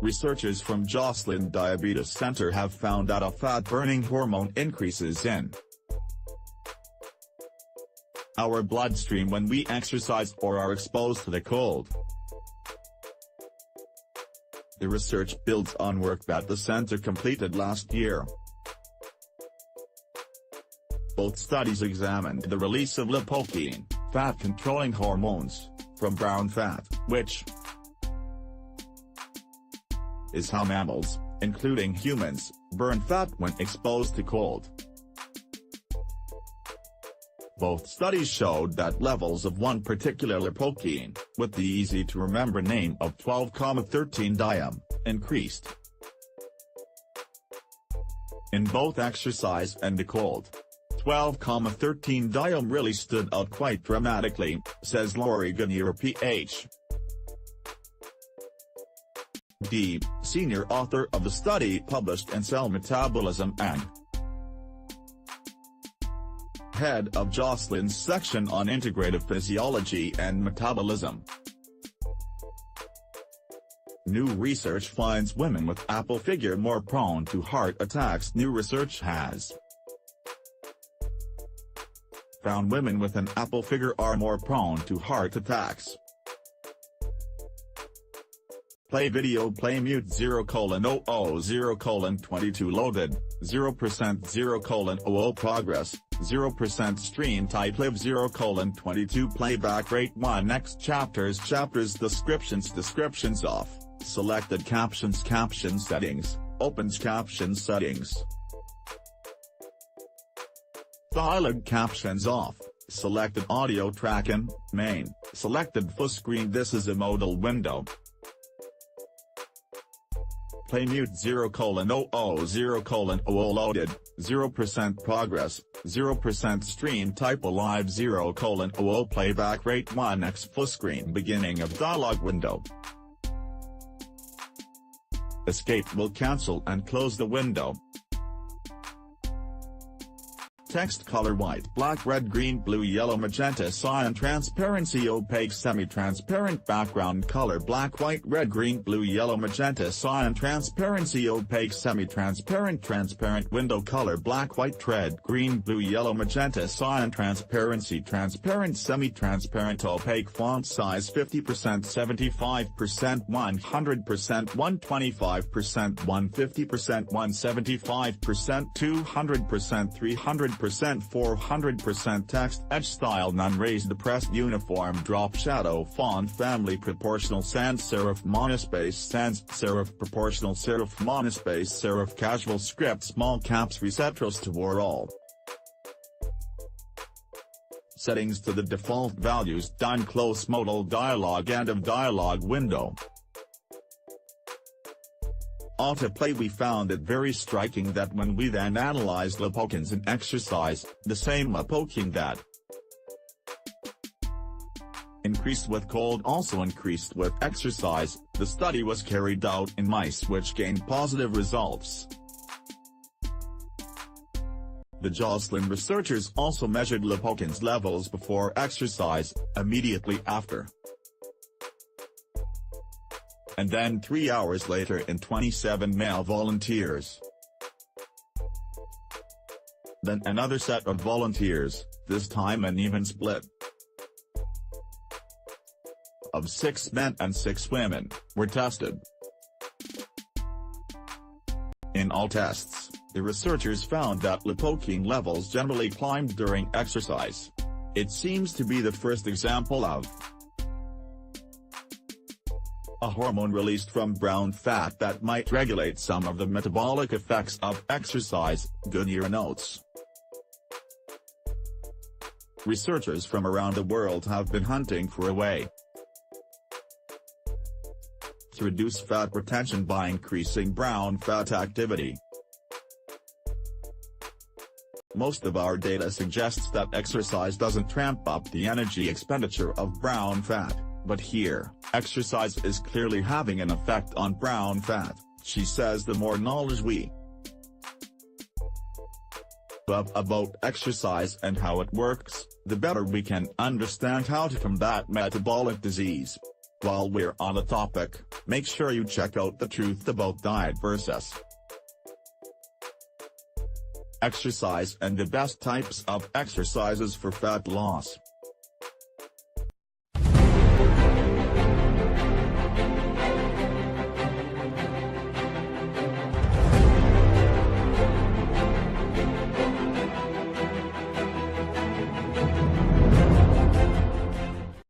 Researchers from Joslin Diabetes Center have found that a fat-burning hormone increases in our bloodstream when we exercise or are exposed to the cold. The research builds on work that the center completed last year. Both studies examined the release of lipoprotein, fat-controlling hormones, from brown fat, which is how mammals, including humans, burn fat when exposed to cold. Both studies showed that levels of one particular lipoprotein, with the easy-to-remember name of 12,13-diam, increased in both exercise and the cold. 12,13-diam really stood out quite dramatically, says Lori Ganier Ph.D., senior author of the study published in Cell Metabolism and head of Joslin's section on integrative physiology and metabolism. New research finds women with apple figure more prone to heart attacks. New research has found women with an apple figure are more prone to heart attacks. Play video. Play mute 0:00:22 loaded, 0% 0:00 progress, 0% stream type live 0:22 playback rate 1 next chapters descriptions off, selected captions settings, opens captions settings. Dialog captions off, selected audio tracking, main, selected full screen. This is a modal window. Play mute 0:00:00 loaded, 0% progress, 0% stream type alive 0:00 playback rate 1x full screen beginning of dialog window. Escape will cancel and close the window. Text color white, black, red, green, blue, yellow, magenta, cyan, transparency, opaque, semi-transparent, background color black, white, red, green, blue, yellow, magenta, cyan, transparency, opaque, semi-transparent, transparent, window color black, white, red, green, blue, yellow, magenta, cyan, transparency, transparent, semi-transparent, opaque, font size 50%, 75%, 100%, 125%, 150%, 175%, 200%, 300%, 400% text edge style none raised pressed uniform drop shadow font family proportional sans serif monospace sans serif proportional serif monospace serif casual script small caps resetros toward all settings to the default values done close modal dialog end of dialog window. Autoplay. We found it very striking that when we then analyzed lipoproteins in exercise, the same lipoprotein that increased with cold also increased with exercise. The study was carried out in mice which gained positive results. The Joslin researchers also measured lipoproteins levels before exercise, immediately after, and then 3 hours later in 27 male volunteers. Then another set of volunteers, this time an even split of 6 men and 6 women, were tested. In all tests, the researchers found that lipoprotein levels generally climbed during exercise. It seems to be the first example of a hormone released from brown fat that might regulate some of the metabolic effects of exercise, Ganier notes. Researchers from around the world have been hunting for a way to reduce fat retention by increasing brown fat activity. Most of our data suggests that exercise doesn't ramp up the energy expenditure of brown fat. But here, exercise is clearly having an effect on brown fat, she says. The more knowledge we have about exercise and how it works, the better we can understand how to combat metabolic disease. While we're on the topic, make sure you check out the truth about diet versus exercise and the best types of exercises for fat loss.